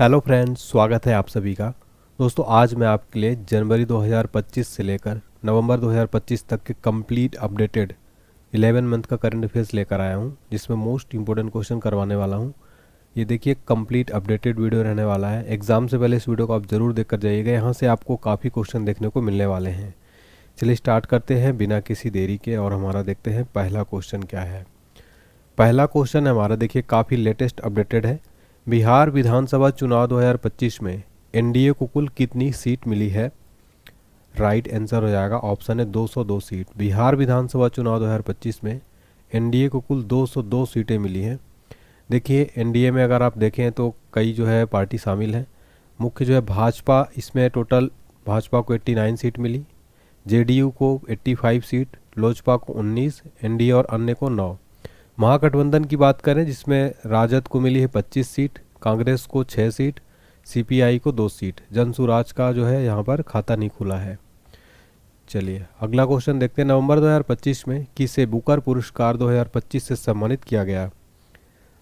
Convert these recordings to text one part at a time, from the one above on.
Hello friends, स्वागत है आप सभी का। दोस्तों, आज मैं आपके लिए जनवरी 2025 से लेकर नवंबर 2025 तक के कंप्लीट अपडेटेड 11 मंथ का करंट अफेयर्स लेकर आया हूं, जिसमें मोस्ट इंपॉर्टेंट क्वेश्चन करवाने वाला हूं। ये देखिए, कंप्लीट अपडेटेड वीडियो रहने वाला है। एग्जाम से पहले इस वीडियो को आप ज़रूर देखकर जाइएगा, यहाँ से आपको काफ़ी क्वेश्चन देखने को मिलने वाले हैं। चलिए स्टार्ट करते हैं बिना किसी देरी के, और हमारा देखते हैं पहला क्वेश्चन क्या है। पहला क्वेश्चन हमारा देखिए काफ़ी लेटेस्ट अपडेटेड है। बिहार विधानसभा चुनाव 2025 में एनडीए को कुल कितनी सीट मिली है? राइट आंसर हो जाएगा ऑप्शन है 202 सीट। बिहार विधानसभा चुनाव 2025 में एनडीए को कुल 202 सीटें मिली हैं। देखिए, एनडीए में अगर आप देखें तो कई जो है पार्टी शामिल हैं। मुख्य जो है भाजपा, इसमें टोटल भाजपा को 89 सीट मिली, जेडीयू को 85 सीट, लोजपा को 19, एनडीए और अन्य को 9। महागठबंधन की बात करें जिसमें राजद को मिली है 25 सीट, कांग्रेस को 6 सीट, सीपीआई को 2 सीट। जनसुराज का जो है यहाँ पर खाता नहीं खुला है। चलिए अगला क्वेश्चन देखते हैं। नवंबर 2025 में किसे बुकर पुरस्कार 2025 से सम्मानित किया गया?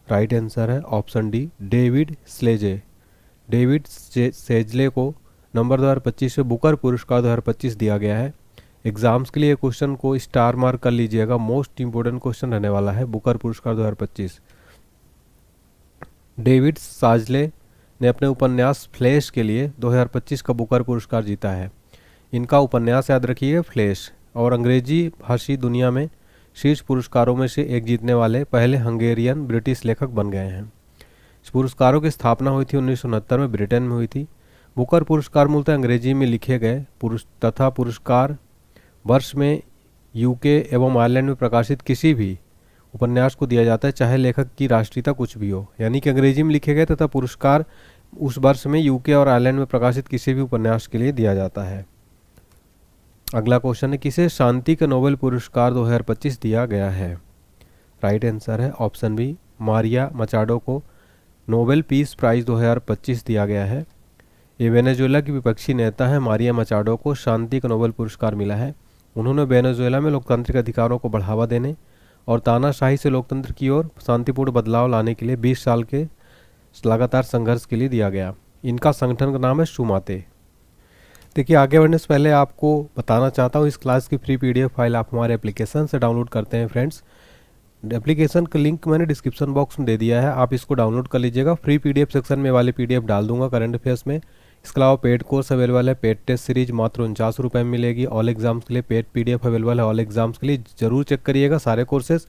राइट आंसर है ऑप्शन डी, डेविड स्लेजे। डेविड सेजले को नवंबर 2025 में बुकर पुरस्कार 2025 दिया गया है। एग्जाम्स के लिए क्वेश्चन को स्टार मार्क कर लीजिएगा, मोस्ट इंपोर्टेंट क्वेश्चन रहने वाला है। बुकर पुरस्कार 2025। डेविड साजले ने अपने उपन्यास फ्लैश के लिए 2025 का बुकर पुरस्कार जीता है। इनका उपन्यास याद रखिए फ्लैश, और अंग्रेजी भाषी दुनिया में शीर्ष पुरस्कारों में से एक जीतने वाले पहले हंगेरियन ब्रिटिश लेखक बन गए हैं। इस पुरस्कारों की स्थापना हुई थी 1969 में, ब्रिटेन में हुई थी। बुकर पुरस्कार मूलतः अंग्रेजी में लिखे गए तथा पुरस्कार वर्ष में यूके एवं आयरलैंड में प्रकाशित किसी भी उपन्यास को दिया जाता है, चाहे लेखक की राष्ट्रीयता कुछ भी हो। यानी कि अंग्रेजी में लिखे गए तथा पुरस्कार उस वर्ष में यूके और आयरलैंड में प्रकाशित किसी भी उपन्यास के लिए दिया जाता है। अगला क्वेश्चन है, किसे शांति का नोबेल पुरस्कार 2025 दिया गया है? राइट आंसर है ऑप्शन बी, मारिया मचाडो को नोबेल पीस प्राइज 2025 दिया गया है। ये वेनेजुएला की विपक्षी नेता है। मारिया मचाडो को शांति का नोबेल पुरस्कार मिला है। उन्होंने वेनेजुएला में लोकतांत्रिक अधिकारों को बढ़ावा देने और तानाशाही से लोकतंत्र की ओर शांतिपूर्ण बदलाव लाने के लिए 20 साल के लगातार संघर्ष के लिए दिया गया। इनका संगठन का नाम है शुमाते। देखिए, आगे बढ़ने से पहले आपको बताना चाहता हूँ, इस क्लास की फ्री पीडीएफ फाइल आप हमारे एप्लीकेशन से डाउनलोड करते हैं फ्रेंड्स। एप्लीकेशन का लिंक मैंने डिस्क्रिप्शन बॉक्स में दे दिया है, आप इसको डाउनलोड कर लीजिएगा। फ्री पीडीएफ सेक्शन में वाले पीडीएफ डाल दूंगा करंट अफेयर्स में। इसके अलावा पेड कोर्स अवेलेबल है। पेड टेस्ट सीरीज मात्र 49 रुपये में मिलेगी। ऑल एग्जाम्स के लिए पेड पीडीएफ अवेलेबल है। ऑल एग्जाम्स के लिए जरूर चेक करिएगा सारे कोर्सेज।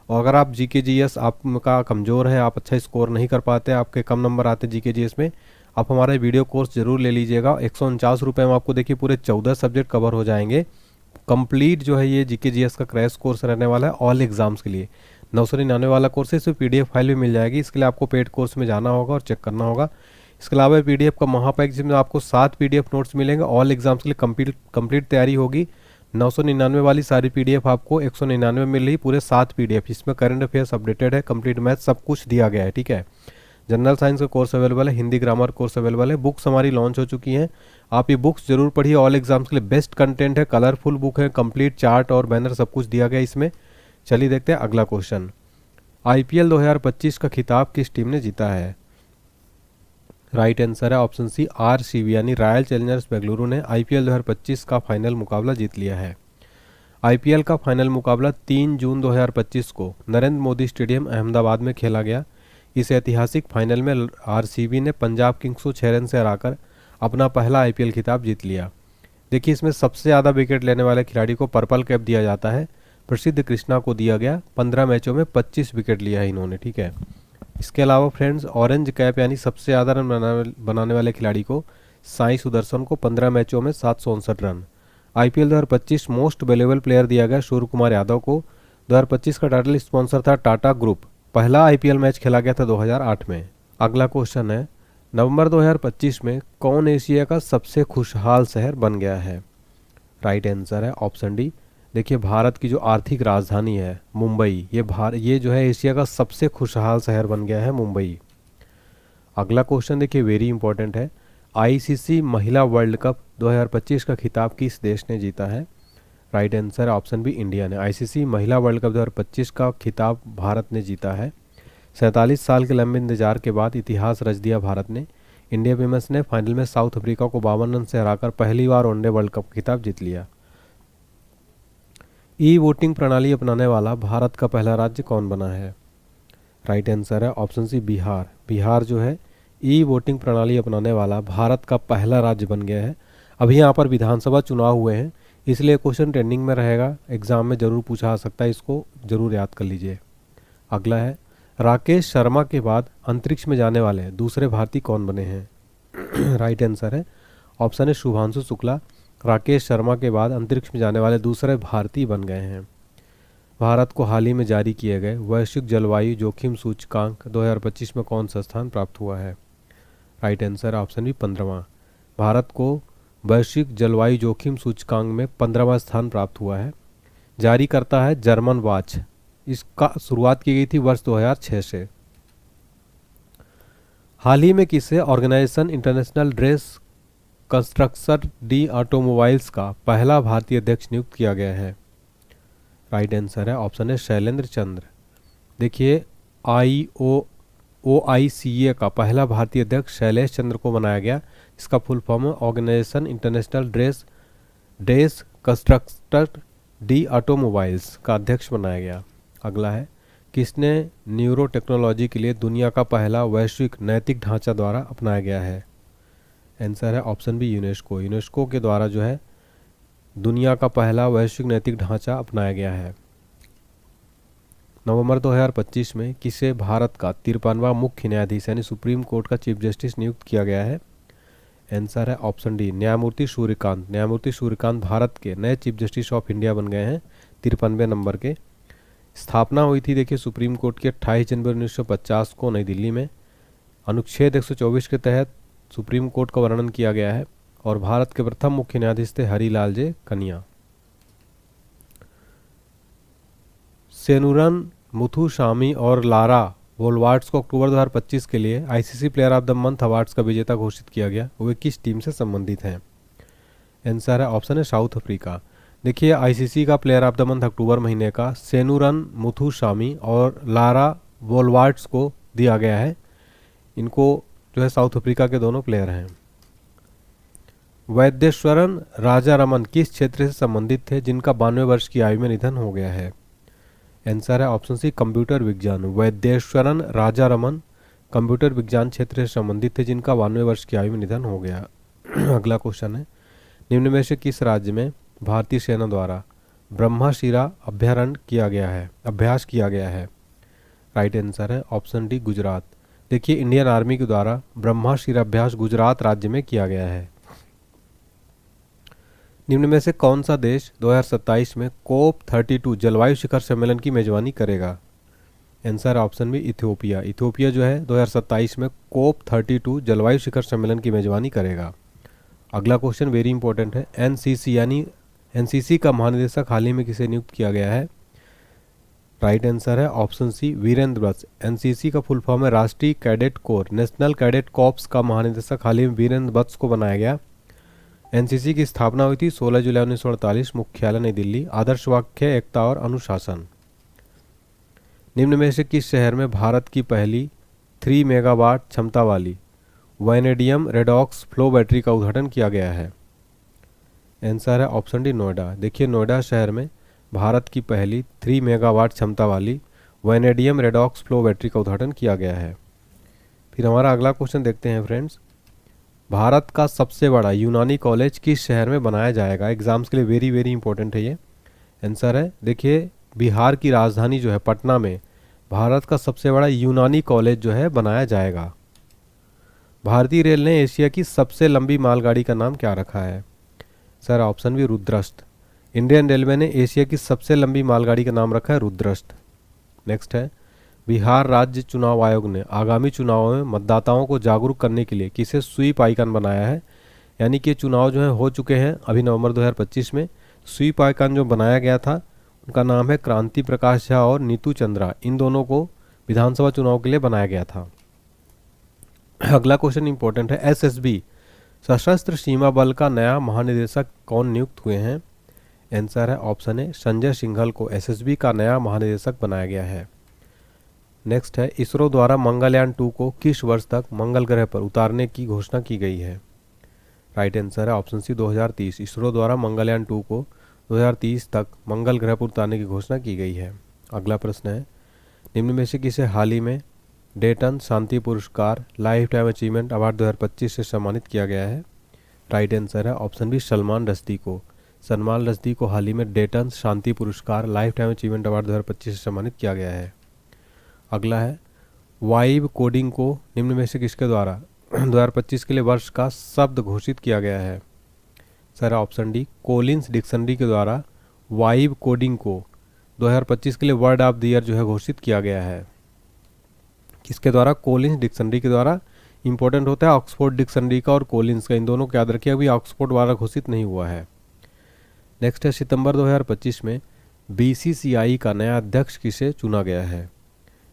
और अगर आप जीके जीएस आपका कमज़ोर है, आप अच्छा स्कोर नहीं कर पाते, आपके कम नंबर आते जीके जीएस में, आप हमारा वीडियो कोर्स जरूर ले लीजिएगा। 149 रुपये में आपको देखिए पूरे 14 सब्जेक्ट कवर हो जाएंगे। कंप्लीट जो है ये जीके जीएस का क्रैश कोर्स रहने वाला है ऑल एग्जाम्स के लिए। 999 वाला कोर्स है, इसमें पीडीएफ फाइल भी मिल जाएगी। इसके लिए आपको पेड कोर्स में जाना होगा और चेक करना होगा। इसके अलावा पीडीएफ का महापैक जिसमें आपको 7 पीडीएफ नोट्स मिलेंगे। ऑल एग्जाम्स के लिए कंप्लीट तैयारी होगी। 999 वाली सारी पीडीएफ आपको 199 में मिल रही, पूरे 7 पीडीएफ। इसमें करंट अफेयर्स अपडेटेड है, कंप्लीट मैथ सब कुछ दिया गया है, ठीक है। जनरल साइंस का कोर्स अवेलेबल है, हिंदी ग्रामर कोर्स अवेलेबल है। बुक्स हमारी लॉन्च हो चुकी हैं, आप ये बुक्स जरूर पढ़िए। ऑल एग्जाम्स के लिए बेस्ट कंटेंट है, कलरफुल बुक है, कंप्लीट चार्ट और बैनर सब कुछ दिया गया इसमें। चलिए देखते हैं अगला क्वेश्चन। आईपीएल 2025 का खिताब किस टीम ने जीता है? राइट आंसर है ऑप्शन सी, आरसीबी यानी रॉयल चैलेंजर्स बेंगलुरु ने आईपीएल 2025 का फाइनल मुकाबला जीत लिया है। आईपीएल का फाइनल मुकाबला 3 जून 2025 को नरेंद्र मोदी स्टेडियम अहमदाबाद में खेला गया। इस ऐतिहासिक फाइनल में आरसीबी ने पंजाब किंग्स को 6 रन से हराकर अपना पहला आईपीएल खिताब जीत लिया। देखिए, इसमें सबसे ज़्यादा विकेट लेने वाले खिलाड़ी को पर्पल कैप दिया जाता है। प्रसिद्ध कृष्णा को दिया गया। 15 मैचों में 25 विकेट लिया है इन्होंने, ठीक है। इसके अलावा फ्रेंड्स, ऑरेंज कैप यानी सबसे ज़्यादा रन बनाने वाले खिलाड़ी को साई सुदर्शन को 15 मैचों में 759 run. IPL 2025 most valuable player दिया गया सूर्य कुमार यादव को। 2025 का टाइटल स्पॉन्सर था टाटा ग्रुप। पहला आईपीएल मैच खेला गया था 2008 में। अगला क्वेश्चन है, नवंबर 2025 में कौन एशिया का सबसे खुशहाल शहर बन गया है? राइट आंसर है ऑप्शन डी। देखिए, भारत की जो आर्थिक राजधानी है मुंबई, ये जो है एशिया का सबसे खुशहाल शहर बन गया है मुंबई। अगला क्वेश्चन देखिए वेरी इंपॉर्टेंट है। आईसीसी महिला वर्ल्ड कप 2025 का खिताब किस देश ने जीता है? Right answer option B, India ने। आईसीसी महिला वर्ल्ड कप 2025 का खिताब भारत ने जीता है। 47 साल के लंबे इंतजार के बाद इतिहास रच दिया भारत ने। इंडिया वीमेंस ने फाइनल में साउथ अफ्रीका को 52 रन से हराकर पहली बार वनडे वर्ल्ड कप खिताब जीत लिया। ई वोटिंग प्रणाली अपनाने वाला भारत का पहला राज्य कौन बना है? राइट आंसर है ऑप्शन सी बिहार। बिहार जो है ई वोटिंग प्रणाली अपनाने वाला भारत का पहला राज्य बन गया है। अभी यहाँ पर विधानसभा चुनाव हुए हैं, इसलिए क्वेश्चन ट्रेंडिंग में रहेगा, एग्जाम में ज़रूर पूछा आ सकता है, इसको ज़रूर याद कर लीजिए। अगला है, राकेश शर्मा के बाद अंतरिक्ष में जाने वाले दूसरे भारतीय कौन बने हैं? राइट आंसर है ऑप्शन है शुभांशु शुक्ला। राकेश शर्मा के बाद अंतरिक्ष में जाने वाले दूसरे भारतीय बन गए हैं। भारत को हाल ही में जारी किए गए वैश्विक जलवायु जोखिम सूचकांक 2025 में कौन सा स्थान प्राप्त हुआ है? राइट आंसर ऑप्शन बी 15वां। भारत को वैश्विक जलवायु जोखिम सूचकांक में 15वां स्थान प्राप्त हुआ है। जारी करता है जर्मन वॉच। इसका शुरुआत की गई थी वर्ष 2006 से। हाल ही में किसे organisation international dress construction d automobiles का पहला भारतीय अध्यक्ष नियुक्त किया गया है? राइट आंसर है ऑप्शन है शैलेंद्र चंद्र। देखिए OICA का पहला भारतीय अध्यक्ष शैलेश चंद्र को बनाया गया। इसका फुल फॉर्म है organisation international dress constructor d automobiles का अध्यक्ष बनाया गया। अगला है, किसने न्यूरो टेक्नोलॉजी के लिए दुनिया का पहला वैश्विक नैतिक ढांचा द्वारा अपनाया गया है? आंसर है ऑप्शन बी यूनेस्को। यूनेस्को के द्वारा जो है दुनिया का पहला वैश्विक नैतिक ढांचा अपनाया गया है। नवंबर 2025 में किसे भारत का 53वां मुख्य न्यायाधीश यानी सुप्रीम कोर्ट का चीफ जस्टिस नियुक्त किया गया है? आंसर है ऑप्शन डी न्यायमूर्ति सूर्यकांत। न्यायमूर्ति सूर्यकांत भारत के नए चीफ जस्टिस ऑफ इंडिया बन गए हैं 53वें नंबर के। स्थापना हुई थी देखिए सुप्रीम कोर्ट की 28 जनवरी 1950 को नई दिल्ली में। अनुच्छेद 124 के तहत सुप्रीम कोर्ट का वर्णन किया गया है और भारत के प्रथम मुख्य न्यायाधीश थे हरिलाल जे कनिया। सेनुरन मुथुसामी और लारा वोल्वार्ट्स को अक्टूबर 2025 के लिए ICC player of the month awards का विजेता घोषित किया गया। वे किस टीम से संबंधित हैं? आंसर है ऑप्शन है साउथ अफ्रीका। देखिए आईसीसी का प्लेयर ऑफ द मंथ अक्टूबर महीने का सेनुरन मुथुसामी और लारा वोल्वार्ट्स को दिया गया है। इनको जो है साउथ अफ्रीका के दोनों प्लेयर हैं। वैद्येश्वरन राजारमन किस क्षेत्र से संबंधित थे जिनका 92 वर्ष की आयु में निधन हो गया है? आंसर है ऑप्शन सी कंप्यूटर विज्ञान। वैद्येश्वरन राजारमन कंप्यूटर विज्ञान क्षेत्र से संबंधित थे जिनका 92 वर्ष की आयु में निधन हो गया। अगला क्वेश्चन है, निम्न में से किस राज्य में भारतीय सेना द्वारा ब्रह्मशिरा अभ्यास किया गया है? राइट आंसर है ऑप्शन डी गुजरात। देखिए इंडियन आर्मी के द्वारा ब्रह्मशिरा अभ्यास गुजरात राज्य में किया गया है। निम्न में से कौन सा देश 2027 में COP32 जलवायु शिखर सम्मेलन की मेजबानी करेगा? Answer option B Ethiopia. Ethiopia जो है 2027 में COP32 जलवायु शिखर सम्मेलन की मेजबानी करेगा। अगला क्वेश्चन वेरी इंपॉर्टेंट है, एनसीसी यानी एनसीसी का महानिदेशक हाल ही में किसे नियुक्त किया गया है? राइट आंसर है ऑप्शन सी वीरेंद्र वत्स। एनसीसी का फुल फॉर्म है राष्ट्रीय cadet corps. National cadet corps का महानिदेशक हाल ही में वीरेंद्र वत्स को बनाया गया। एनसीसी की स्थापना हुई थी 16 जुलाई 1948, मुख्यालय नई दिल्ली। आदर्श वाक्य एकता और अनुशासन। निम्न में से किस शहर में भारत की पहली 3 मेगावाट क्षमता वाली वैनेडियम रेडॉक्स फ्लो बैटरी का उद्घाटन किया गया है? आंसर है ऑप्शन डी नोएडा। देखिए नोएडा शहर में भारत की पहली 3 मेगावाट क्षमता वाली वैनेडियम रेडॉक्स फ्लो बैटरी का उद्घाटन किया गया है। फिर हमारा अगला क्वेश्चन देखते हैं फ्रेंड्स, भारत का सबसे बड़ा यूनानी कॉलेज किस शहर में बनाया जाएगा? एग्जाम्स के लिए वेरी वेरी इंपॉर्टेंट है ये। आंसर है देखिए बिहार की राजधानी जो है पटना में भारत का सबसे बड़ा यूनानी कॉलेज जो है बनाया जाएगा। भारतीय रेल ने एशिया की सबसे लंबी मालगाड़ी का नाम क्या रखा है? Sir option B Rudrastra. Indian railway ने एशिया की सबसे लंबी मालगाड़ी का नाम रखा है रुद्रष्ट। नेक्स्ट है, बिहार राज्य चुनाव आयोग ने आगामी चुनावों में मतदाताओं को जागरूक करने के लिए किसे स्वीप आइकन बनाया है? यानी कि चुनाव जो है हो चुके हैं अभी नवंबर 2025 में। स्वीप आइकन जो बनाया गया था उनका नाम है क्रांति प्रकाश झा और नीतू चंद्रा। इन दोनों को विधानसभा चुनाव के लिए बनाया गया था। अगला क्वेश्चन इंपॉर्टेंट है, एसएसबी सशस्त्र सीमा बल का नया महानिदेशक कौन नियुक्त हुए हैं? आंसर है ऑप्शन ए संजय सिंघल को एसएसबी का नया महानिदेशक बनाया गया है। नेक्स्ट है, इसरो द्वारा मंगलयान 2 को किस वर्ष तक मंगल ग्रह पर उतारने की घोषणा की गई है? राइट आंसर है ऑप्शन सी 2030। इसरो द्वारा मंगलयान 2 को 2030 तक मंगल ग्रह पर उतारने की घोषणा की गई है। अगला प्रश्न है, निम्न में से किसे हाल ही में डेटन शांति पुरस्कार लाइफ टाइम अचीवमेंट अवार्ड 2025 से सम्मानित किया गया है? राइट आंसर है ऑप्शन बी सलमान रश्दी को। सलमान रश्दी को हाल ही में डेटन शांति पुरस्कार लाइफ टाइम अचीवमेंट अवार्ड 2025 से सम्मानित किया गया है। अगला है, वाइब कोडिंग को निम्न में से किसके द्वारा 2025 के लिए वर्ष का शब्द घोषित किया गया है? Sir option D Collins dictionary के द्वारा वाइब कोडिंग को 2025 के लिए वर्ड ऑफ द ईयर जो है घोषित किया गया है। किसके द्वारा? कोलिंस डिक्शनरी के द्वारा। इंपॉर्टेंट होता है ऑक्सफोर्ड डिक्शनरी का और कोलिंस का, इन दोनों को याद रखिए, अभी ऑक्सफोर्ड द्वारा घोषित नहीं हुआ है। नेक्स्ट है, सितंबर 2025 में बीसीसीआई का नया अध्यक्ष किसे चुना गया है?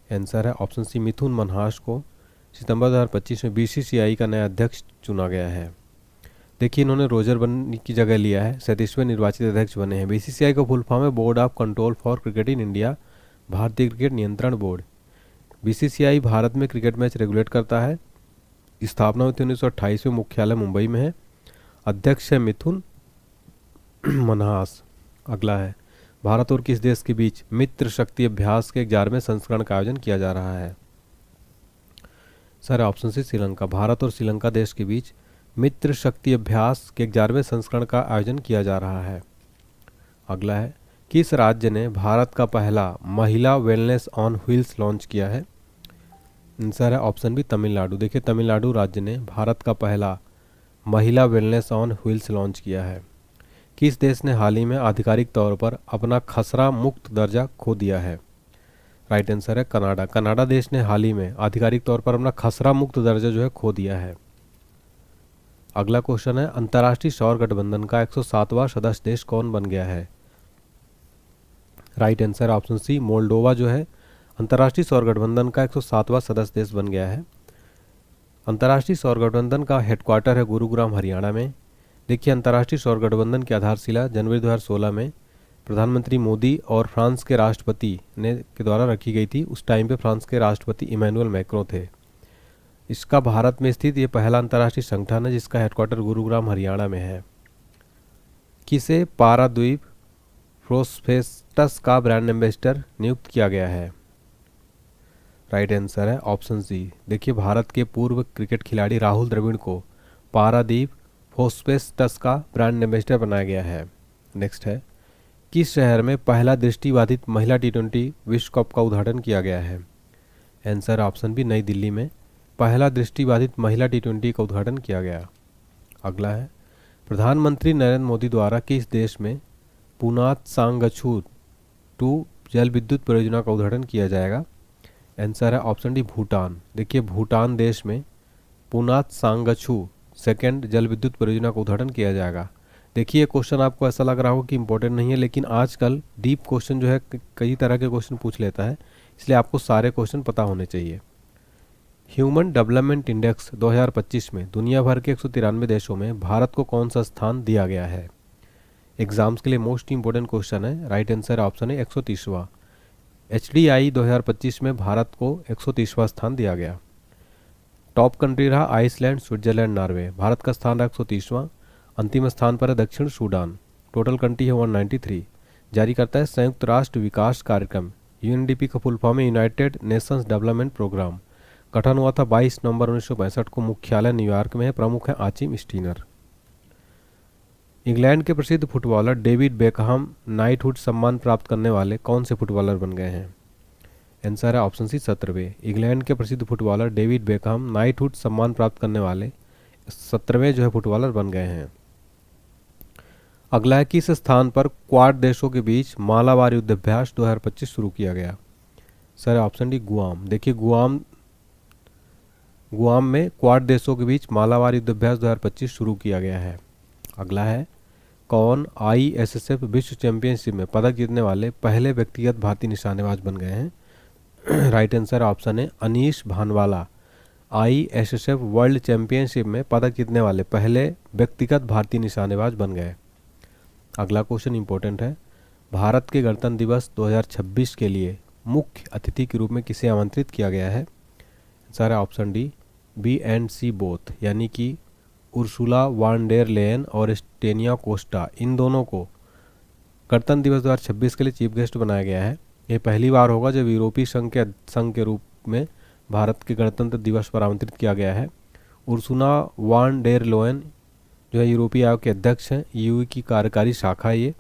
आंसर है ऑप्शन सी मिथुन मनहास को सितंबर 2025 में बीसीसीआई का नया अध्यक्ष चुना गया है। देखिए, इन्होंने रोजर बनी की जगह लिया है, 37वें निर्वाचित अध्यक्ष बने हैं। बीसीसीआई का फुल फॉर्म है board of control for cricket in India, भारतीय क्रिकेट नियंत्रण बोर्ड। बीसीसीआई भारत में क्रिकेट मैच रेगुलेट करता है। स्थापना हुई थी 1928 में, मुख्यालय मुंबई में है। अध्यक्ष है मिथुन मनहास। अगला है, भारत और किस देश के बीच मित्र शक्ति अभ्यास के 11वें संस्करण का आयोजन किया जा रहा है? Sir option C Sri Lanka. Bharat और श्रीलंका देश के बीच मित्र शक्ति अभ्यास के 11वें संस्करण का आयोजन किया जा रहा है। अगला है, किस राज्य ने भारत का पहला महिला वेलनेस ऑन व्हील्स लॉन्च किया है? आंसर है ऑप्शन बी तमिलनाडु। देखिए, तमिलनाडु राज्य ने भारत का पहला महिला वेलनेस ऑन व्हील्स लॉन्च किया है। किस देश ने हाल ही में आधिकारिक तौर पर अपना खसरा मुक्त दर्जा खो दिया है? राइट आंसर है कनाडा। कनाडा देश ने हाल ही में आधिकारिक तौर पर अपना खसरा मुक्त दर्जा जो है खो दिया है। अगला क्वेश्चन है, अंतर्राष्ट्रीय सौर गठबंधन का 107वां सदस्य देश कौन बन गया है? Right answer option C Moldova जो है अंतर्राष्ट्रीय सौर गठबंधन का 107वां सदस्य देश बन गया है। अंतर्राष्ट्रीय सौर गठबंधन का हेडक्वार्टर है गुरुग्राम, हरियाणा में। देखिए, अंतर्राष्ट्रीय सौर गठबंधन की आधारशिला जनवरी 2016 में प्रधानमंत्री मोदी और फ्रांस के राष्ट्रपति ने के द्वारा रखी गई थी। उस टाइम पे फ्रांस के राष्ट्रपति इमैनुअल मैक्रों थे। इसका भारत में स्थित ये पहला अंतर्राष्ट्रीय संगठन है जिसका हेडक्वार्टर गुरुग्राम, हरियाणा में है। किसे पाराद्वीप प्रोस्पेक्टस का ब्रांड एम्बेसडर नियुक्त किया गया है? राइट आंसर है ऑप्शन सी। देखिए, भारत के पूर्व क्रिकेट खिलाड़ी राहुल द्रविड़ को पारादीप प्रोस्पेक्टस का ब्रांड एम्बेसडर बनाया गया है। नेक्स्ट है, किस शहर में पहला दृष्टिबाधित महिला टी20 विश्व कप का उद्घाटन किया गया है? आंसर ऑप्शन बी नई दिल्ली में पहला दृष्टिबाधित महिला टी20 का उद्घाटन किया गया। अगला है, प्रधानमंत्री नरेंद्र मोदी द्वारा किस देश में पुनात सांगछू 2 जल विद्युत परियोजना का उद्घाटन किया जाएगा? आंसर है ऑप्शन डी भूटान। देखिए, भूटान देश में पुनात सांगछू 2 जल विद्युत परियोजना का उद्घाटन किया जाएगा। देखिए, क्वेश्चन आपको ऐसा लग रहा हो कि इंपॉर्टेंट नहीं है, लेकिन आजकल डीप क्वेश्चन जो है कई तरह के क्वेश्चन पूछ लेता है, इसलिए आपको सारे क्वेश्चन पता होने चाहिए। ह्यूमन डेवलपमेंट इंडेक्स 2025 में दुनिया भर के 193 देशों में भारत को कौन सा स्थान दिया गया है? एग्जाम्स के लिए मोस्ट इंपॉर्टेंट क्वेश्चन है। राइट आंसर ऑप्शन है 130वां। HDI 2025 में भारत को 130वां स्थान दिया गया। टॉप कंट्री रहा आइसलैंड, स्विट्जरलैंड, नॉर्वे। भारत का स्थान रहा 130वां। अंतिम स्थान पर है दक्षिण सूडान। टोटल कंट्री है 193। जारी करता है संयुक्त राष्ट्र विकास कार्यक्रम। UNDP का फुल फॉर्म है यूनाइटेड नेशंस डेवलपमेंट प्रोग्राम। गठन हुआ था 22 नवंबर 1965 को। मुख्यालय न्यूयॉर्क में है। प्रमुख है आचिम स्टीनर। इंग्लैंड के प्रसिद्ध फुटबॉलर डेविड बेकहम नाइटहुड सम्मान प्राप्त करने वाले कौन से फुटबॉलर बन गए हैं? आंसर है ऑप्शन सी 17वें। इंग्लैंड के प्रसिद्ध फुटबॉलर डेविड बेकहम नाइटहुड सम्मान प्राप्त करने वाले 17वें जो है फुटबॉलर बन गए हैं। अगला है, किस स्थान पर क्वाड देशों के बीच मालाबार युद्धाभ्यास 2025 शुरू किया गया? Sir option D Guam. देखिए, गुआम में क्वाड देशों के बीच मालाबार युद्धाभ्यास 2025 शुरू किया गया है। अगला है, कौन ISSF विश्व चैंपियनशिप में पदक जीतने वाले पहले व्यक्तिगत भारतीय निशानेबाज बन गए हैं? राइट आंसर ऑप्शन है Anish Bhanwala. ISSF world championship में पदक जीतने वाले पहले व्यक्तिगत भारतीय निशानेबाज बन गए। अगला क्वेश्चन इंपॉर्टेंट है, भारत के गणतंत्र दिवस 2026 के लिए मुख्य अतिथि के रूप में किसे आमंत्रित किया गया है? आंसर है option D, B and C both, यानी कि उर्सुला वान डेर लेयन और स्टेनिया कोस्टा, इन दोनों को गणतंत्र दिवस 2026 के लिए चीफ गेस्ट बनाया गया है। ये पहली बार होगा जब यूरोपीय संघ के रूप में भारत के गणतंत्र दिवस पर आमंत्रित किया गया है। उर्सुला वान डेर लेयन जो है यूरोपीय आयोग के अध्यक्ष हैं, ईयू की कार्यकारी शाखा है ये।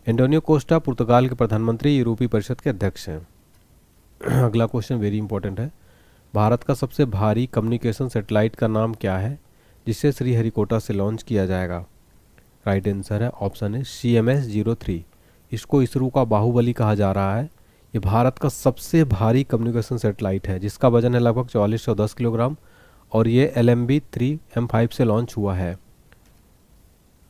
एंटोनियो कोस्टा पुर्तगाल के प्रधानमंत्री, यूरोपीय परिषद के अध्यक्ष हैं। अगला क्वेश्चन वेरी इंपॉर्टेंट है। भारत का सबसे भारी कम्युनिकेशन सैटेलाइट का नाम क्या है जिसे श्रीहरिकोटा से लॉन्च किया जाएगा? राइट आंसर है ऑप्शन है CMS-03। इसको इसरो का बाहुबली कहा जा रहा है। ये भारत का सबसे भारी कम्युनिकेशन सैटेलाइट है जिसका वजन है लगभग 4410 किलोग्राम और ये LMB-3M5 से लॉन्च हुआ है।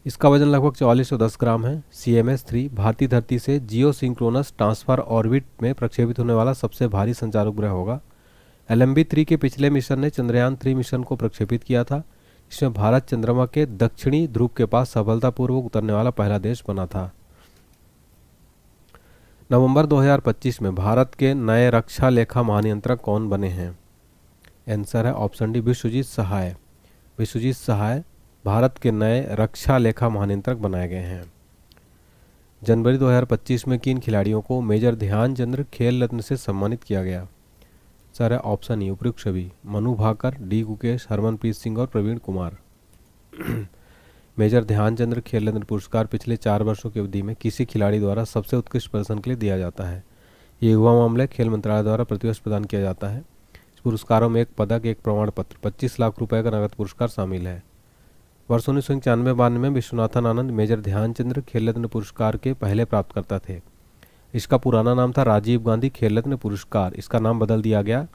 इसका वजन लगभग 4410 ग्राम है। CMS-3 भारतीय धरती से जियो सिंक्रोनस ट्रांसफर ऑर्बिट में प्रक्षेपित होने वाला सबसे भारी संचार उपग्रह होगा। LMB-3 के पिछले मिशन ने चंद्रयान-3 मिशन को प्रक्षेपित किया था। इसमें भारत चंद्रमा के दक्षिणी ध्रुव के पास सफलतापूर्वक उतरने वाला पहला देश बना था। नवंबर 2025 में भारत के नए रक्षा लेखा महानियंत्रक कौन बने हैं? आंसर है ऑप्शन डी, विश्वजीत सहाय। विश्वजीत सहाय भारत के नए रक्षा लेखा महानियंत्रक बनाए गए हैं। जनवरी 2025 में किन खिलाड़ियों को मेजर ध्यानचंद खेल रत्न से सम्मानित किया गया? सर है ऑप्शन ई, उपयुक्त सभी, मनु भाकर, डी गुकेश, हरमनप्रीत सिंह और प्रवीण कुमार। मेजर ध्यानचंद खेल रत्न पुरस्कार पिछले 4 वर्षों की अवधि में किसी खिलाड़ी द्वारा सबसे उत्कृष्ट प्रदर्शन के लिए दिया जाता है। ये युवा मामले खेल मंत्रालय द्वारा प्रतिवर्ष प्रदान किया जाता है। इस पुरस्कारों में एक पदक, एक प्रमाण पत्र, 25 लाख रुपए का नगद पुरस्कार शामिल है। वर्ष 1991-92 में विश्वनाथन आनंद मेजर ध्यानचंद खेल रत्न पुरस्कार के पहले प्राप्तकर्ता थे। इसका पुराना नाम था राजीव गांधी खेल रत्न पुरस्कार। इसका नाम बदल दिया गया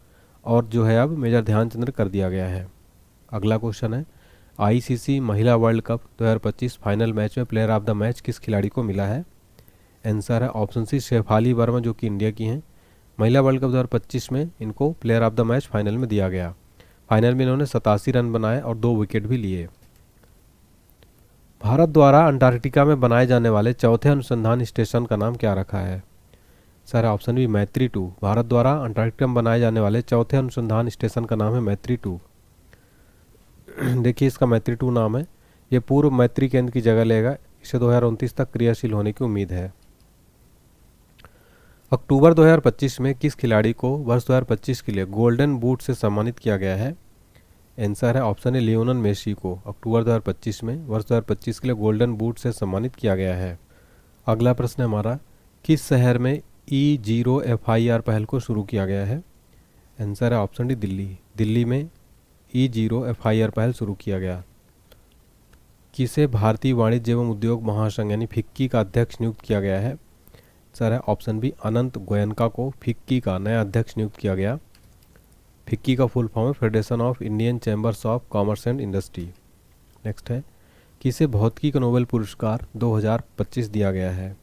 और जो है अब मेजर ध्यानचंद कर दिया गया है। अगला क्वेश्चन है, ICC महिला वर्ल्ड कप 2025 फाइनल मैच में प्लेयर ऑफ द मैच किस खिलाड़ी को मिला है? आंसर है ऑप्शन सी, शेफाली वर्मा जो कि इंडिया की हैं। महिला वर्ल्ड कप 2025 में इनको player of the match final में दिया गया। फाइनल में इन्होंने 87 रन बनाए और 2 विकेट भी लिए। भारत द्वारा अंटार्कटिका में बनाए जाने वाले चौथे अनुसंधान स्टेशन का नाम क्या रखा है? Sir option B, Maitri. भारत द्वारा अंटार्कटिका में बनाए जाने वाले चौथे अनुसंधान स्टेशन का नाम है मैत्री-2। देखिए इसका मैत्री-2 नाम है। ये पूर्व मैत्री केंद्र की जगह लेगा। इसे 2029 तक क्रियाशील होने की उम्मीद है। अक्टूबर 2025 में किस खिलाड़ी को वर्ष 2025 के लिए गोल्डन बूट से सम्मानित किया गया है? आंसर है ऑप्शन है, लियोनेल मेसी को अक्टूबर 2025 में वर्ष 2025 के लिए गोल्डन बूट से सम्मानित किया गया है। अगला प्रश्न है हमारा, किस शहर में E0 FIR पहल को शुरू किया गया है? आंसर है ऑप्शन डी, दिल्ली। दिल्ली में E0 FIR पहल शुरू किया गया। किसे भारतीय वाणिज्य एवं उद्योग महासंघ यानी फिक्की का अध्यक्ष नियुक्त किया गया है? सर है ऑप्शन बी, अनंत गोयनका को फिक्की का नया अध्यक्ष नियुक्त किया गया। फिक्की का फुल फॉर्म है federation of Indian chambers of commerce and industry. Next है, किसे भौतिकी का नोबेल पुरस्कार 2025 दिया गया है?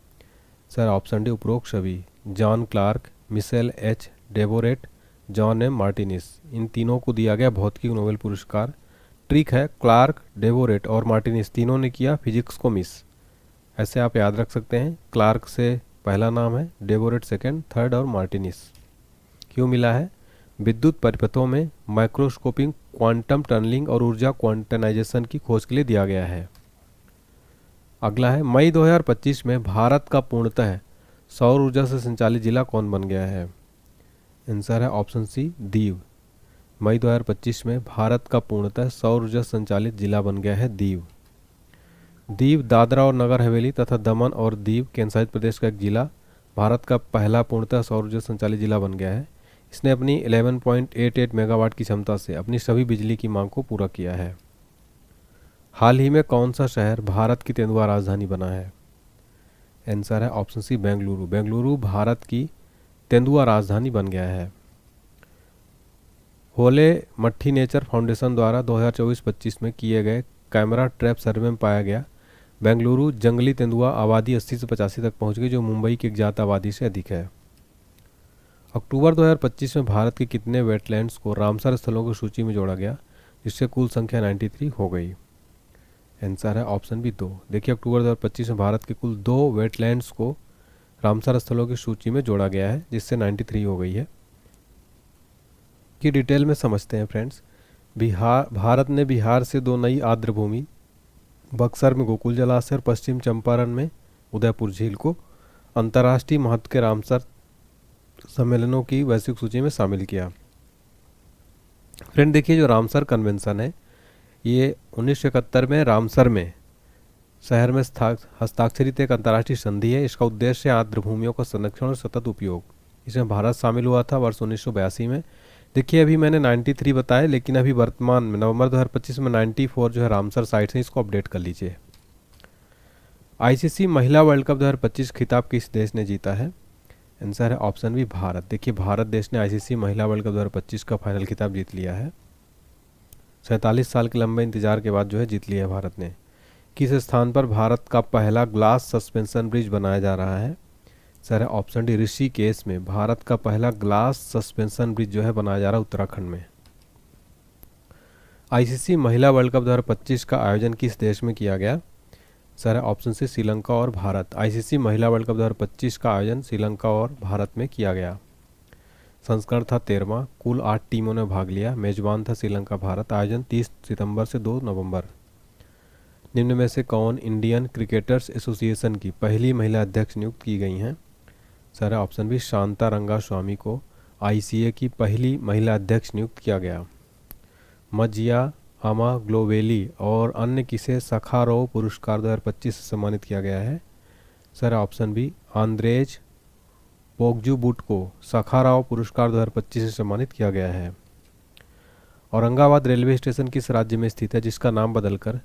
सर ऑप्शन डी, उपरोक्त सभी, John Clarke, Michel H Devoret, John M Martinis, इन तीनों को दिया गया भौतिकी का नोबेल पुरस्कार। ट्रिक है, क्लार्क, डेबोरेट और मार्टिनिस तीनों ने किया फिजिक्स को मिस। ऐसे आप याद रख सकते हैं, क्लार्क से पहला नाम है, डेबोरेट सेकंड, थर्ड और मार्टिनिस। क्यों मिला है? विद्युत परिपथों में माइक्रोस्कोपिंग, क्वांटम टनलिंग और ऊर्जा क्वांटनाइजेशन की खोज के लिए दिया गया है। अगला है, मई 2025 में भारत का पूर्णतः सौर ऊर्जा से संचालित जिला कौन बन गया है? आंसर है ऑप्शन सी, दीव। मई 2025 में भारत का पूर्णतः सौर ऊर्जा संचालित जिला बन गया है दीव। दीव दादरा और नगर हवेली तथा दमन और दीव केंद्रशासित प्रदेश का एक जिला भारत का पहला पूर्णतः सौर ऊर्जा संचालित जिला बन गया है। इसने अपनी 11.88 मेगावाट की क्षमता से अपनी सभी बिजली की मांग को पूरा किया है। हाल ही में कौन सा शहर भारत की तेंदुआ राजधानी बना है? आंसर है ऑप्शन सी, बेंगलुरु। बेंगलुरु भारत की तेंदुआ राजधानी बन गया है। होले मट्टी नेचर फाउंडेशन द्वारा 2024-25 में किए गए कैमरा ट्रैप सर्वे में पाया गया बेंगलुरु जंगली तेंदुआ आबादी 80 से 85 तक पहुंच गई, जो मुंबई की एक ज्ञात आबादी से अधिक है। अक्टूबर 2025 में भारत के कितने वेटलैंड्स को रामसर स्थलों की सूची में जोड़ा गया, जिससे कुल संख्या 93 हो गई? आंसर है ऑप्शन बी, 2। देखिए अक्टूबर 2025 में भारत के कुल 2 वेटलैंड्स को रामसर स्थलों की सूची में जोड़ा गया है, जिससे 93 हो गई है। की डिटेल में समझते हैं फ्रेंड्स। भारत ने बिहार से 2 नई आर्द्र भूमि, बक्सर में गोकुल जलाशय और पश्चिम चंपारण में उदयपुर झील को अंतर्राष्ट्रीय महत्व के रामसर सम्मेलनों की वैश्विक सूची में शामिल किया। फ्रेंड देखिए, जो रामसर कन्वेंशन है ये 1971 में रामसर में शहर में हस्ताक्षरित एक अंतर्राष्ट्रीय संधि है। इसका उद्देश्य है आर्द्र भूमियों का संरक्षण और सतत उपयोग। इसमें भारत शामिल हुआ था वर्ष 1982 में। देखिए, अभी मैंने 93 बताया, लेकिन अभी वर्तमान में नवंबर 2025 में 94 जो है रामसर साइट है, इसको अपडेट कर लीजिए। आईसीसी महिला वर्ल्ड कप 2025 खिताब किस देश ने जीता है? आंसर है ऑप्शन बी भारत। देखिए, भारत देश ने आईसीसी महिला वर्ल्ड कप 2025 का फाइनल खिताब जीत लिया है। 47 साल के लंबे इंतजार के बाद जो है जीत लिया है भारत ने। किस स्थान पर भारत का पहला ग्लास सस्पेंशन ब्रिज बनाया जा रहा है? सर है ऑप्शन डी ऋषिकेश में भारत का पहला ग्लास सस्पेंशन ब्रिज जो है बनाया जा रहा है उत्तराखंड में। आईसीसी महिला वर्ल्ड कप 2025 का आयोजन किस देश में किया गया? सर है ऑप्शन सी श्रीलंका और भारत। आईसीसी महिला वर्ल्ड कप 2025 का आयोजन श्रीलंका और भारत में किया गया। संस्करण था 13वां। कुल 8 टीमों ने भाग लिया। मेजबान था श्रीलंका। भारत। आयोजन 30 सितंबर से 2 नवंबर। निम्न में से कौन इंडियन क्रिकेटर्स एसोसिएशन की पहली महिला अध्यक्ष नियुक्त की गई हैं? सर है ऑप्शन बी शांता रंगास्वामी को आईसीए की पहली महिला अध्यक्ष नियुक्त किया गया। मजिया अमाग्लोवेली और अन्य किसे सखारोव पुरस्कार 2025 से सम्मानित किया गया है? सर ऑप्शन बी आंद्रेज पोग्जुबुट को सखाराव पुरस्कार 2025 से सम्मानित किया गया है। औरंगाबाद रेलवे स्टेशन किस राज्य में स्थित है जिसका नाम बदलकर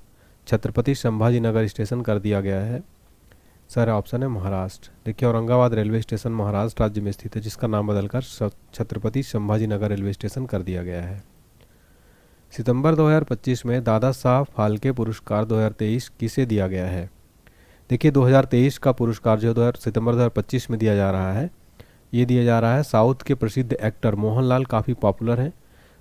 छत्रपति संभाजी नगर स्टेशन कर दिया गया है? सर ऑप्शन है महाराष्ट्र। देखिए, औरंगाबाद रेलवे स्टेशन महाराष्ट्र राज्य में स्थित है जिसका नाम बदलकर छत्रपति संभाजी नगर रेलवे स्टेशन कर दिया गया है। सितंबर 2025 में दादा साहब फाल्के पुरस्कार 2023 किसे दिया गया है? देखिए, 2023 का पुरस्कार जो सितंबर 2025 में दिया जा रहा है, ये दिया जा रहा है साउथ के प्रसिद्ध एक्टर मोहनलाल, काफ़ी पॉपुलर हैं।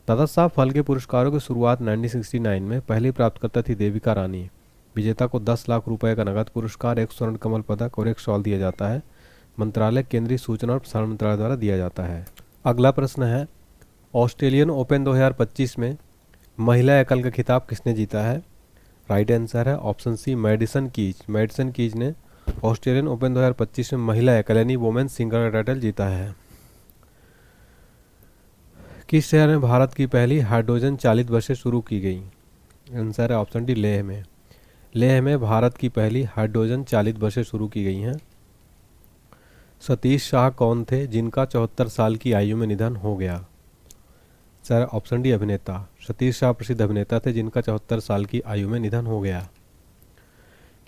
दादा साहब फाल्के पुरस्कारों की शुरुआत 1969 में पहली प्राप्तकर्ता थी देविका रानी। विजेता को 10 लाख रुपए का नगद पुरस्कार, 1 स्वर्ण कमल पदक और 1 शॉल दिया जाता है। मंत्रालय केंद्रीय सूचना और प्रसारण मंत्रालय द्वारा दिया जाता है। अगला प्रश्न है, ऑस्ट्रेलियन ओपन 2025 में महिला एकल का खिताब किसने जीता है? राइट आंसर है option C Madison Keys. Madison Keys ने ऑस्ट्रेलियन ओपन 2025 में महिला एकल यानी वुमेन्स सिंगल का टाइटल जीता है। किस शहर में भारत की पहली हाइड्रोजन चालित बसें शुरू की गई? आंसर है ऑप्शन डी लेह में। लेह में भारत की पहली हाइड्रोजन चालित बसें शुरू की गई हैं। सतीश शाह कौन थे जिनका 74 साल की आयु में निधन हो गया? सर ऑप्शन डी अभिनेता। सतीश शाह प्रसिद्ध अभिनेता थे जिनका 74 साल की आयु में निधन हो गया।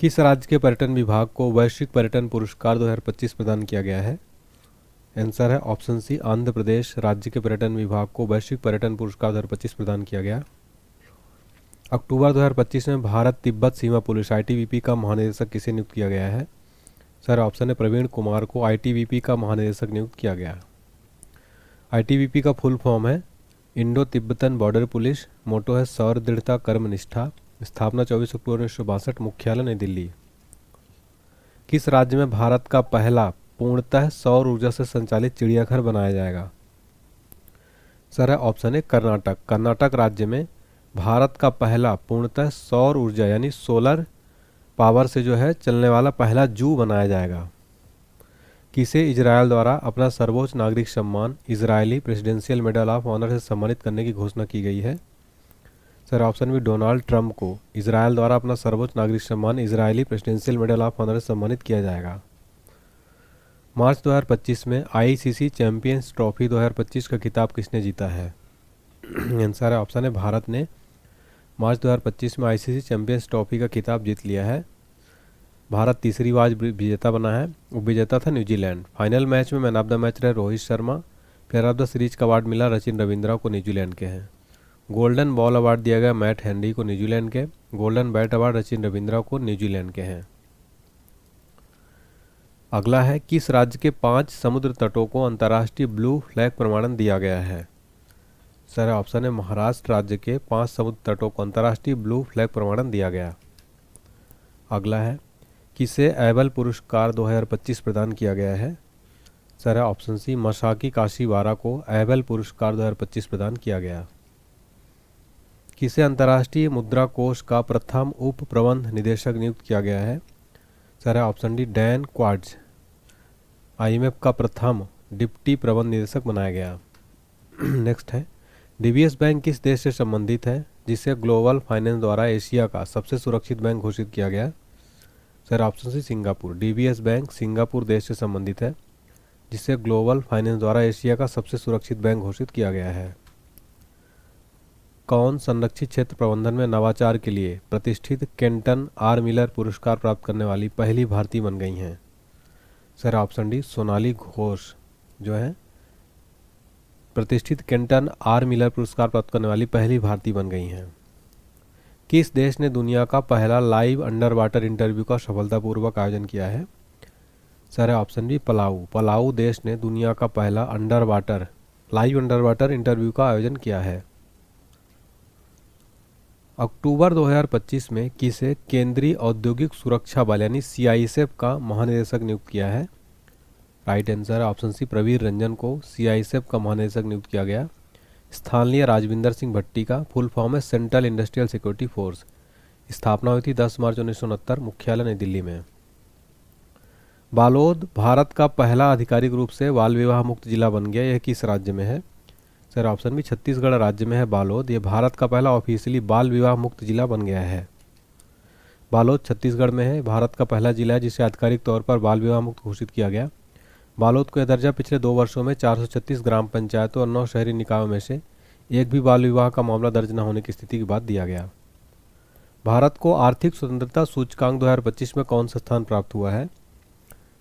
किस राज्य के पर्यटन विभाग को वैश्विक पर्यटन पुरस्कार 2025 प्रदान किया गया है? आंसर है ऑप्शन सी आंध्र प्रदेश राज्य के पर्यटन विभाग को वैश्विक पर्यटन पुरस्कार 2025 प्रदान किया गया। अक्टूबर 2025 में भारत तिब्बत सीमा पुलिस आईटीबीपी का महानिदेशक किसे नियुक्त किया गया है? सर ऑप्शन है प्रवीण कुमार को आईटीबीपी का महानिदेशक नियुक्त किया गया। आईटीबीपी का फुल फॉर्म है इंडो तिब्बतन बॉर्डर पुलिस। मोटो है सौर दृढ़ता कर्म निष्ठा। स्थापना 24 अक्टूबर 1962। मुख्यालय नई दिल्ली। किस राज्य में भारत का पहला पूर्णतः सौर ऊर्जा से संचालित चिड़ियाघर बनाया जाएगा? सर है ऑप्शन है कर्नाटक। कर्नाटक राज्य में भारत का पहला पूर्णतः सौर ऊर्जा यानी सोलर पावर से जो है चलने वाला पहला जू बनाया जाएगा। किसे इजरायल द्वारा अपना सर्वोच्च नागरिक सम्मान Israeli presidential medal of honour से सम्मानित करने की घोषणा की गई है? Sir option B Donald Trump को इजरायल द्वारा अपना सर्वोच्च नागरिक सम्मान Israeli presidential medal of honour से सम्मानित किया जाएगा। मार्च 2025 में आईसीसी चैंपियंस ट्रॉफी 2025 का खिताब किसने जीता है? आंसर है ऑप्शन है भारत ने। मार्च 2025 में आईसीसी चैंपियंस ट्रॉफी का खिताब जीत लिया है। भारत तीसरी बार विजेता बना है। उपविजेता था न्यूजीलैंड। फाइनल मैच में मैन ऑफ द मैच रहे Rohit Sharma. Player of the series का अवार्ड मिला सचिन रविंद्रा को, न्यूजीलैंड के हैं। गोल्डन बॉल अवार्ड दिया गया मैट हेनरी को, न्यूजीलैंड के। Golden bat award Sachin Ravindra को, न्यूजीलैंड के हैं। अगला है, किस राज्य के 5 समुद्र तटों को अंतर्राष्ट्रीय ब्लू फ्लैग प्रमाणन दिया गया है? सर ऑप्शन है महाराष्ट्र राज्य के 5 समुद्र तटों को अंतर्राष्ट्रीय ब्लू फ्लैग प्रमाणन दिया गया। अगला है, किसे एबल पुरस्कार 2025 प्रदान किया गया है? सर है ऑप्शन सी मसाकी काशीवारा को एबल पुरस्कार 2025 प्रदान किया गया। किसे अंतर्राष्ट्रीय मुद्रा कोष का प्रथम उप प्रबंध निदेशक नियुक्त किया गया है? सर है option D Dan Quads. IMF का प्रथम डिप्टी प्रबंध निदेशक बनाया गया। नेक्स्ट है, डीबीएस बैंक किस देश से संबंधित है जिसे ग्लोबल फाइनेंस द्वारा एशिया का सबसे सुरक्षित बैंक घोषित किया गया? Sir option C Singapore. DBS bank Singapore देश से संबंधित है जिसे ग्लोबल फाइनेंस द्वारा एशिया का सबसे सुरक्षित बैंक घोषित किया गया है। कौन संरक्षित क्षेत्र प्रबंधन में नवाचार के लिए प्रतिष्ठित केंटन आर मिलर पुरस्कार प्राप्त करने वाली पहली भारतीय बन गई हैं? Sir option D Sonali Ghosh जो है प्रतिष्ठित केंटन आर मिलर पुरस्कार प्राप्त करने वाली पहली भारतीय बन गई हैं। किस देश ने दुनिया का पहला लाइव अंडर वाटर इंटरव्यू का सफलतापूर्वक आयोजन किया है? सर है ऑप्शन बी पलाऊ। पलाऊ देश ने दुनिया का पहला लाइव अंडर वाटर इंटरव्यू का आयोजन किया है। अक्टूबर 2025 में किसे केंद्रीय औद्योगिक सुरक्षा बल यानी सीआईएसएफ का महानिदेशक नियुक्त किया है? राइट आंसर है ऑप्शन सी प्रवीर रंजन को सीआईएसएफ का महानिदेशक नियुक्त किया गया। स्थानीय राजविंदर सिंह भट्टी का फुल फॉर्म है सेंट्रल इंडस्ट्रियल सिक्योरिटी फोर्स। स्थापना हुई थी 10 मार्च 1969, मुख्यालय नई दिल्ली में। बालोद भारत का पहला आधिकारिक रूप से बाल विवाह मुक्त जिला बन गया, यह किस राज्य में है? सर ऑप्शन भी छत्तीसगढ़ राज्य में है बालोद। ये भारत का पहला ऑफिशियली बाल विवाह मुक्त जिला बन गया है। बालोद छत्तीसगढ़ में है, भारत का पहला जिला है जिसे आधिकारिक तौर पर बाल विवाह मुक्त घोषित किया गया। बालोद को यह दर्जा पिछले 2 वर्षों में 436 ग्राम पंचायतों और 9 शहरी निकायों में से एक भी बाल विवाह का मामला दर्ज न होने की स्थिति के बाद दिया गया। भारत को आर्थिक स्वतंत्रता सूचकांक 2025 में कौन सा स्थान प्राप्त हुआ है?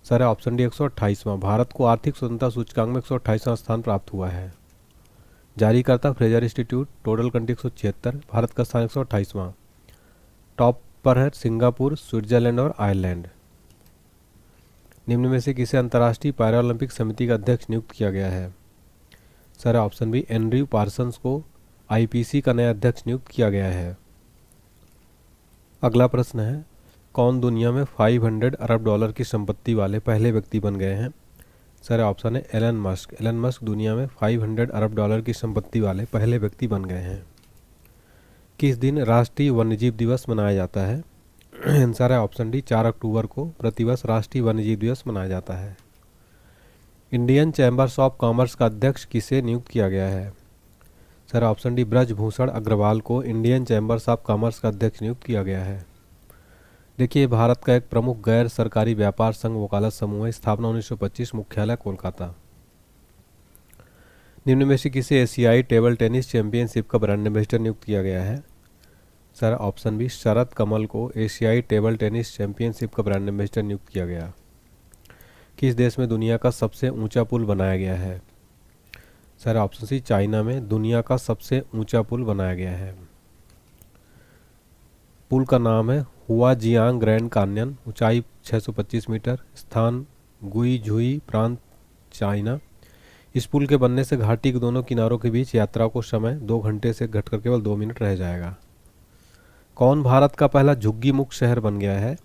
सर ऑप्शन डी 128वां। भारत को आर्थिक स्वतंत्रता सूचकांक में 128वां स्थान प्राप्त हुआ है। जारीकर्ता Fraser institute, total country 176, Bharat का स्थान 128वां। टॉप पर है सिंगापुर, स्विट्जरलैंड और आयरलैंड। निम्न में से किसे अंतर्राष्ट्रीय पैरालंपिक समिति का अध्यक्ष नियुक्त किया गया है? Sir option B Andrew Parsons को आईपीसी का नया अध्यक्ष नियुक्त किया गया है। अगला प्रश्न है, कौन दुनिया में 500 अरब डॉलर की संपत्ति वाले पहले व्यक्ति बन गए हैं? सर ऑप्शन है एलन मस्क। एलन मस्क दुनिया में 500 अरब डॉलर की संपत्ति वाले पहले व्यक्ति बन गए हैं। किस दिन राष्ट्रीय वन्यजीव दिवस मनाया जाता है? आंसर है ऑप्शन डी 4 अक्टूबर को प्रतिवर्ष राष्ट्रीय वन्यजीव दिवस मनाया जाता है। इंडियन चैम्बर्स ऑफ कॉमर्स का अध्यक्ष किसे नियुक्त किया गया है? Sir option D Brajbhushan Agarwal को इंडियन चैम्बर्स ऑफ कॉमर्स का अध्यक्ष नियुक्त किया गया है। देखिए, भारत का एक प्रमुख गैर सरकारी व्यापार संघ वकालत समूह है। स्थापना 1925, मुख्यालय कोलकाता। निम्न में से किसे एशियाई टेबल टेनिस चैंपियनशिप का ब्रांड एम्बेसडर नियुक्त किया गया है? सर ऑप्शन बी शरद कमल को एशियाई टेबल टेनिस चैंपियनशिप का ब्रांड एम्बेसडर नियुक्त किया गया। किस देश में दुनिया का सबसे ऊंचा पुल बनाया गया है? सर ऑप्शन सी चाइना में दुनिया का सबसे ऊंचा पुल बनाया गया है। पुल का नाम है हुआजियांग ग्रैंड कान्यन, ऊंचाई 625 मीटर, स्थान गुइझुई प्रांत, चाइना। इस पुल के बनने से घाटी के दोनों किनारों के बीच यात्रा को समय 2 घंटे से घटकर केवल 2 मिनट रह जाएगा। कौन भारत का पहला झुग्गी मुक्त शहर बन गया है?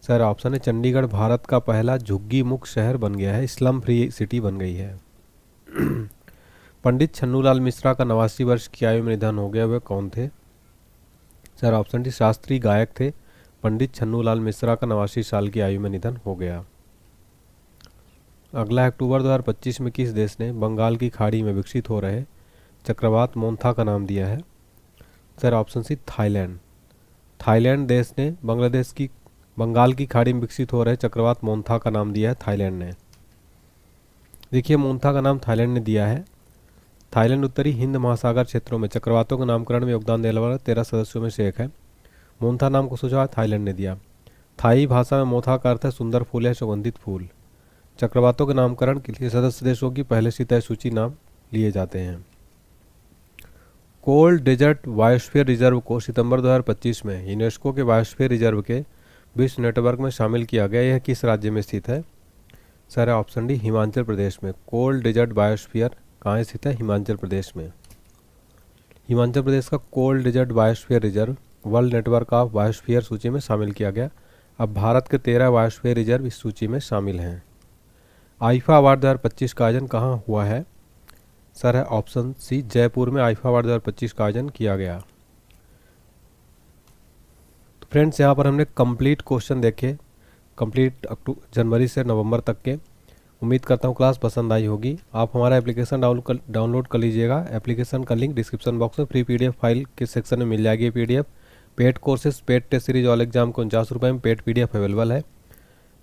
सर ऑप्शन है चंडीगढ़ भारत का पहला झुग्गी मुक्त शहर बन गया है, स्लम फ्री सिटी बन गई है। पंडित छन्नूलाल मिश्रा का 89 वर्ष की आयु में निधन हो गया, वे कौन थे? सर ऑप्शन डी शास्त्रीय गायक थे। पंडित छन्नूलाल मिश्रा का 89 साल की आयु में निधन हो गया। अगला अक्टूबर 2025 में किस देश ने बंगाल की खाड़ी में विकसित हो रहे चक्रवात मोन्था का नाम दिया है? Sir option C Thailand. Thailand देश ने बंगाल की खाड़ी में विकसित हो रहे चक्रवात मोन्था का नाम दिया है थाईलैंड ने। देखिए, मोन्था का नाम थाईलैंड ने दिया है। थाईलैंड उत्तरी हिंद महासागर क्षेत्रों में चक्रवातों के नामकरण में योगदान देने वाले 13 सदस्यों में से एक है। मोन्था नाम को सुझाव थाईलैंड ने दिया। थाई भाषा में मोथा का अर्थ है सुंदर फूल या सुगंधित फूल। चक्रवातों के नामकरण के लिए सदस्य देशों की पहले से तय सूची नाम लिए जाते हैं। कोल्ड डेजर्ट बायोस्फीयर रिजर्व को सितंबर 2025 में यूनेस्को के बायोस्फीयर रिजर्व के विश्व नेटवर्क में शामिल किया गया। यह किस राज्य में स्थित है? Sir option D Himachal Pradesh में। कोल्ड डेजर्ट बायोस्फीयर कहाँ स्थित है? हिमाचल प्रदेश में। हिमाचल प्रदेश का cold desert biosphere reserve world network of biosphere सूची में शामिल किया गया। अब भारत के 13 बायोस्फीयर रिजर्व इस सूची में शामिल हैं। आईफा अवार्ड 2025 का आयोजन कहाँ हुआ है? सर है ऑप्शन सी, जयपुर में आईफा अवार्ड 2025 का आयोजन किया गया। तो फ्रेंड्स, यहाँ पर हमने कंप्लीट क्वेश्चन देखे, कंप्लीट जनवरी से नवंबर तक के। उम्मीद करता हूँ क्लास पसंद आई होगी। आप हमारा एप्लीकेशन डाउनलोड कर लीजिएगा। एप्लीकेशन का लिंक डिस्क्रिप्शन बॉक्स में फ्री पीडीएफ फाइल के सेक्शन में मिल जाएगी। PDF paid courses, paid test series all exam को 49 रुपये में पेड पीडीएफ अवेलेबल है।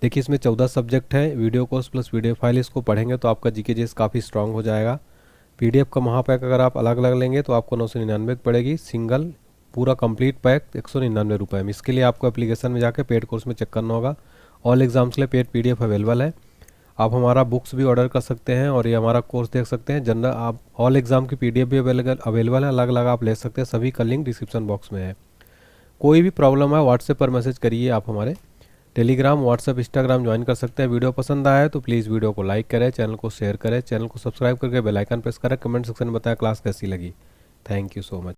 देखिए, इसमें 14 सब्जेक्ट है। Video course plus video file, इसको पढ़ेंगे तो आपका जीके जीएस काफ़ी स्ट्रांग हो जाएगा। पीडीएफ का महापैक अगर आप अलग अलग लेंगे तो आपको 999 पड़ेगी। सिंगल पूरा कंप्लीट पैक 199 रुपये में। इसके लिए आपको एप्लीकेशन में जाकर पेड कोर्स में चेक करना होगा। ऑल एग्जाम्स के लिए पेड पीडीएफ अवेलेबल है। आप हमारा बुक्स भी ऑर्डर कर सकते हैं और ये हमारा कोर्स देख सकते हैं। जनरल आप ऑल एग्जाम की पीडीएफ भी अवेलेबल है, अलग अलग आप ले सकते हैं। सभी का लिंक डिस्क्रिप्शन बॉक्स में है। कोई भी प्रॉब्लम है व्हाट्सएप पर मैसेज करिए। आप हमारे टेलीग्राम, व्हाट्सएप, इंस्टाग्राम ज्वाइन कर सकते हैं। वीडियो पसंद आया है तो प्लीज़ वीडियो को लाइक करें, चैनल को शेयर करें, चैनल को सब्सक्राइब करके बेल आइकन प्रेस करें। कमेंट सेक्शन में बताएं क्लास कैसी लगी। Thank you so much.